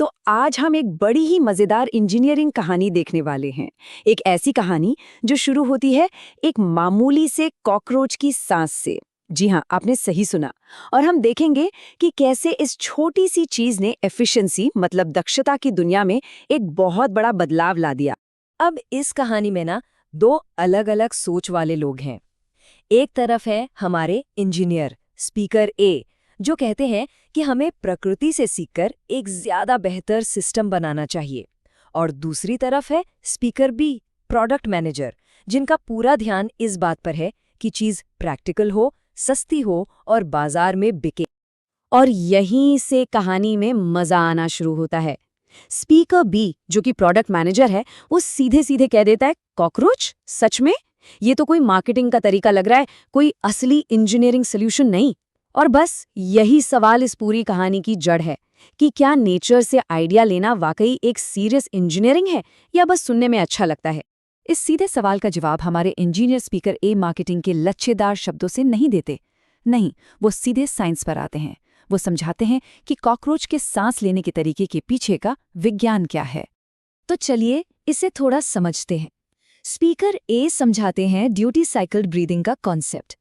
तो आज हम एक बड़ी ही मजेदार इंजीनियरिंग कहानी देखने वाले हैं। एक ऐसी कहानी जो शुरू होती है एक मामूली से कॉकरोच की सांस से। जी हाँ, आपने सही सुना। और हम देखेंगे कि कैसे इस छोटी सी चीज ने एफिशिएंसी मतलब दक्षता की दुनिया में एक बहुत बड़ा बदलाव ला दिया। अब इस कहानी में ना दो अलग अलग सोच वाले लोग हैं। एक तरफ है हमारे इंजीनियर स्पीकर ए, जो कहते हैं कि हमें प्रकृति से सीखकर एक ज्यादा बेहतर सिस्टम बनाना चाहिए। और दूसरी तरफ है स्पीकर बी, प्रोडक्ट मैनेजर, जिनका पूरा ध्यान इस बात पर है कि चीज प्रैक्टिकल हो, सस्ती हो और बाजार में बिके। और यहीं से कहानी में मजा आना शुरू होता है। स्पीकर बी, जो कि प्रोडक्ट मैनेजर है, वो सीधे सीधे कह देता है, कॉकरोच? सच में? ये तो कोई मार्केटिंग का तरीका लग रहा है, कोई असली इंजीनियरिंग सोल्यूशन नहीं। और बस यही सवाल इस पूरी कहानी की जड़ है कि क्या नेचर से आइडिया लेना वाकई एक सीरियस इंजीनियरिंग है या बस सुनने में अच्छा लगता है। इस सीधे सवाल का जवाब हमारे इंजीनियर स्पीकर ए मार्केटिंग के लच्छेदार शब्दों से नहीं देते। नहीं, वो सीधे साइंस पर आते हैं। वो समझाते हैं कि कॉकरोच के सांस लेने के तरीके के पीछे का विज्ञान क्या है। तो चलिए इसे थोड़ा समझते हैं। स्पीकर ए समझाते हैं ड्यूटी साइकिल ब्रीदिंग का कॉन्सेप्ट।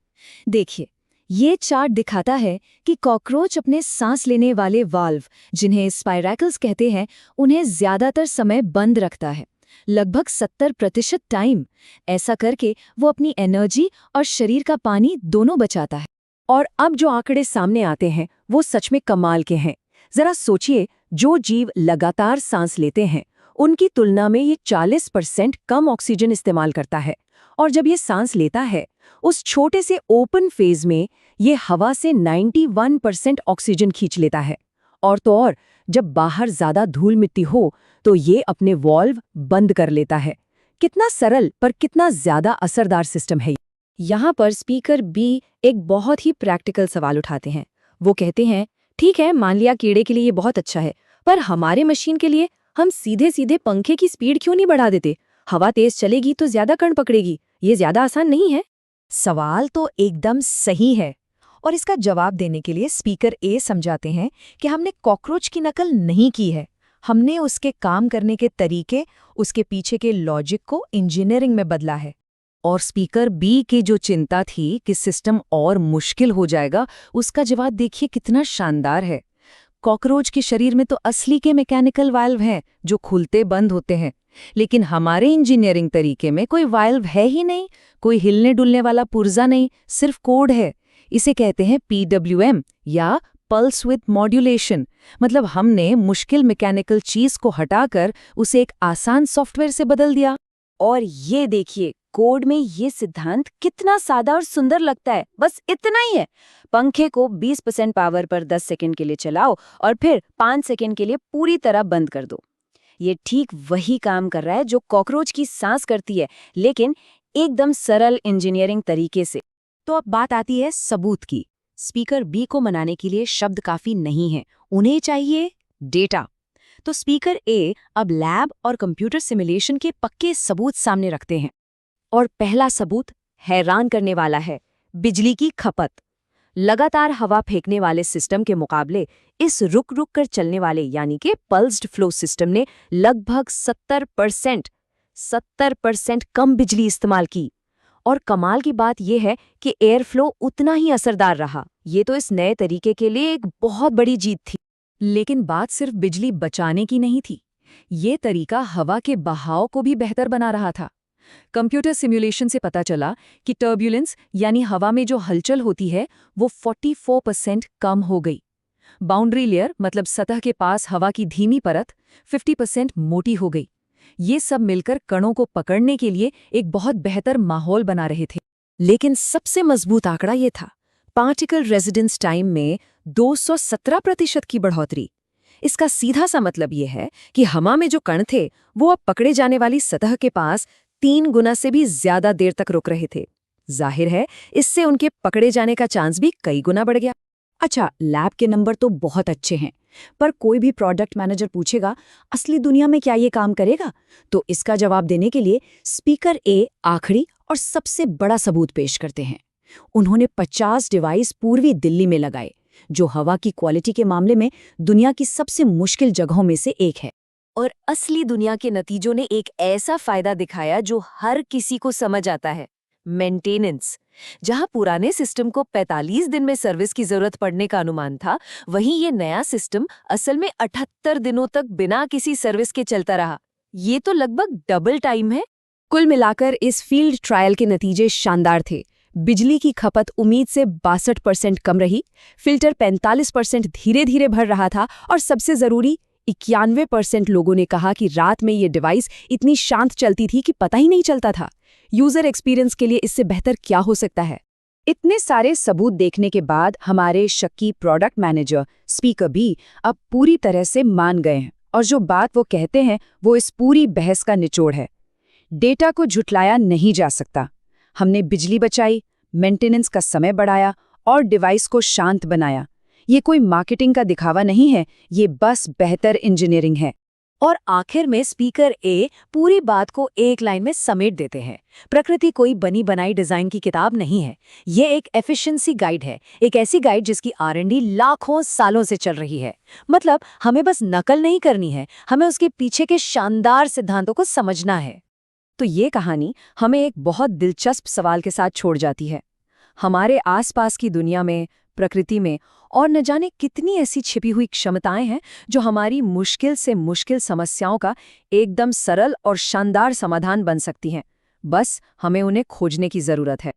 देखिए, ये चार्ट दिखाता है कि कॉकरोच अपने सांस लेने वाले वाल्व, जिन्हें स्पाइरैकल्स कहते हैं, उन्हें ज्यादातर समय बंद रखता है, लगभग 70% टाइम। ऐसा करके वो अपनी एनर्जी और शरीर का पानी दोनों बचाता है। और अब जो आंकड़े सामने आते हैं वो सच में कमाल के हैं। जरा सोचिए, जो जीव लगातार सांस लेते हैं उनकी तुलना में ये 40% कम ऑक्सीजन इस्तेमाल करता है। और जब ये सांस लेता है, उस छोटे से ओपन फेज में ये हवा से 91% ऑक्सीजन खींच लेता है। और तो और, जब बाहर ज्यादा धूल मिट्टी हो तो ये अपने वॉल्व बंद कर लेता है। कितना सरल पर कितना ज्यादा असरदार सिस्टम है। यहाँ पर स्पीकर बी एक बहुत ही प्रैक्टिकल सवाल उठाते हैं। वो कहते हैं, ठीक है, मान लिया कीड़े के लिए ये बहुत अच्छा है, पर हमारे मशीन के लिए हम सीधे सीधे पंखे की स्पीड क्यों नहीं बढ़ा देते? हवा तेज चलेगी तो ज्यादा कण पकड़ेगी, ये ज्यादा आसान नहीं है? सवाल तो एकदम सही है। और इसका जवाब देने के लिए स्पीकर ए समझाते हैं कि हमने कॉकरोच की नकल नहीं की है। हमने उसके काम करने के तरीके, उसके पीछे के लॉजिक को इंजीनियरिंग में बदला है। और स्पीकर बी की जो चिंता थी कि सिस्टम और मुश्किल हो जाएगा, उसका जवाब देखिए कितना शानदार है। कॉकरोच के शरीर में तो असली के मैकेनिकल वाल्व हैं जो खुलते बंद होते हैं, लेकिन हमारे इंजीनियरिंग तरीके में कोई वाल्व है ही नहीं, कोई हिलने डुलने वाला पुर्जा नहीं, सिर्फ कोड है। इसे कहते हैं PWM या पल्स विद मॉड्यूलेशन। मतलब हमने मुश्किल मैकेनिकल चीज को हटाकर उसे एक आसान सॉफ्टवेयर से बदल दिया। और ये देखिए, कोड में ये सिद्धांत कितना सादा और सुंदर लगता है। बस इतना ही है, पंखे को 20% पावर पर 10 सेकंड के लिए चलाओ और फिर 5 सेकंड के लिए पूरी तरह बंद कर दो। ये ठीक वही काम कर रहा है जो कॉकरोच की सांस करती है, लेकिन एकदम सरल इंजीनियरिंग तरीके से। तो अब बात आती है सबूत की। स्पीकर बी को मनाने के लिए शब्द काफी नहीं है, उन्हें चाहिए डेटा। तो स्पीकर ए अब लैब और कंप्यूटर सिमुलेशन के पक्के सबूत सामने रखते हैं। और पहला सबूत हैरान करने वाला है, बिजली की खपत। लगातार हवा फेंकने वाले सिस्टम के मुकाबले इस रुक रुक कर चलने वाले यानी कि पल्स्ड फ्लो सिस्टम ने लगभग 70% कम बिजली इस्तेमाल की। और कमाल की बात यह है कि एयर फ्लो उतना ही असरदार रहा। ये तो इस नए तरीके के लिए एक बहुत बड़ी जीत थी। लेकिन बात सिर्फ बिजली बचाने की नहीं थी। ये तरीका हवा के बहाव को भी बेहतर बना रहा था। कंप्यूटर सिमुलेशन से पता चला कि टर्ब्यूलेंस यानी हवा में जो हलचल होती है वो 44% कम हो गई। बाउंड्री लेयर मतलब सतह के पास हवा की धीमी परत 50% मोटी हो गई। ये सब मिलकर कणों को पकड़ने के लिए एक बहुत बेहतर माहौल बना रहे थे। लेकिन सबसे मजबूत आंकड़ा ये था, पार्टिकल रेजिडेंस टाइम में 217% की बढ़ोतरी। इसका सीधा सा मतलब ये है कि हवा में जो कण थे वो अब पकड़े जाने वाली सतह के पास 3 गुना से भी ज्यादा देर तक रुक रहे थे। जाहिर है, इससे उनके पकड़े जाने का चांस भी कई गुना बढ़ गया। अच्छा, लैब के नंबर तो बहुत अच्छे हैं, पर कोई भी प्रोडक्ट मैनेजर पूछेगा, असली दुनिया में क्या ये काम करेगा? तो इसका जवाब देने के लिए स्पीकर ए आखिरी और सबसे बड़ा सबूत पेश करते हैं। उन्होंने 50 डिवाइस पूर्वी दिल्ली में लगाए, जो हवा की क्वालिटी के मामले में दुनिया की सबसे मुश्किल जगहों में से एक है। और असली दुनिया के नतीजों ने एक ऐसा फायदा दिखाया जो हर किसी को समझ आता है, मेंटेनेंस। जहां पुराने सिस्टम को 45 दिन में सर्विस की जरूरत पड़ने का अनुमान था, वहीं ये नया सिस्टम असल में 78 दिनों तक बिना किसी सर्विस के चलता रहा। ये तो लगभग डबल टाइम है। कुल मिलाकर इस फील्ड ट्रायल के नतीजे शानदार थे। बिजली की खपत उम्मीद से 62% कम रही, फिल्टर 45% धीरे धीरे भर रहा था और सबसे जरूरी 91% लोगों ने कहा कि रात में ये डिवाइस इतनी शांत चलती थी कि पता ही नहीं चलता था। यूजर एक्सपीरियंस के लिए इससे बेहतर क्या हो सकता है? इतने सारे सबूत देखने के बाद हमारे शक्की प्रोडक्ट मैनेजर स्पीकर बी अब पूरी तरह से मान गए हैं, और जो बात वो कहते हैं वो इस पूरी बहस का निचोड़ है। डेटा को झुठलाया नहीं जा सकता। हमने बिजली बचाई, मेंटेनेंस का समय बढ़ाया और डिवाइस को शांत बनाया। ये कोई मार्केटिंग का दिखावा नहीं है, ये बस बेहतर इंजीनियरिंग है। और आखिर में स्पीकर ए पूरी बात को एक लाइन में समेट देते हैं। प्रकृति कोई बनी बनाई डिजाइन की किताब नहीं है, ये एक एफिशिएंसी गाइड है, एक ऐसी गाइड जिसकी R&D लाखों सालों से चल रही है। मतलब हमें बस नकल नहीं करनी है, हमें उसके पीछे के शानदार सिद्धांतों को समझना है। तो ये कहानी हमें एक बहुत दिलचस्प सवाल के साथ छोड़ जाती है। हमारे आसपास की दुनिया में, प्रकृति में और न जाने कितनी ऐसी छिपी हुई क्षमताएं हैं जो हमारी मुश्किल से मुश्किल समस्याओं का एकदम सरल और शानदार समाधान बन सकती हैं। बस हमें उन्हें खोजने की जरूरत है।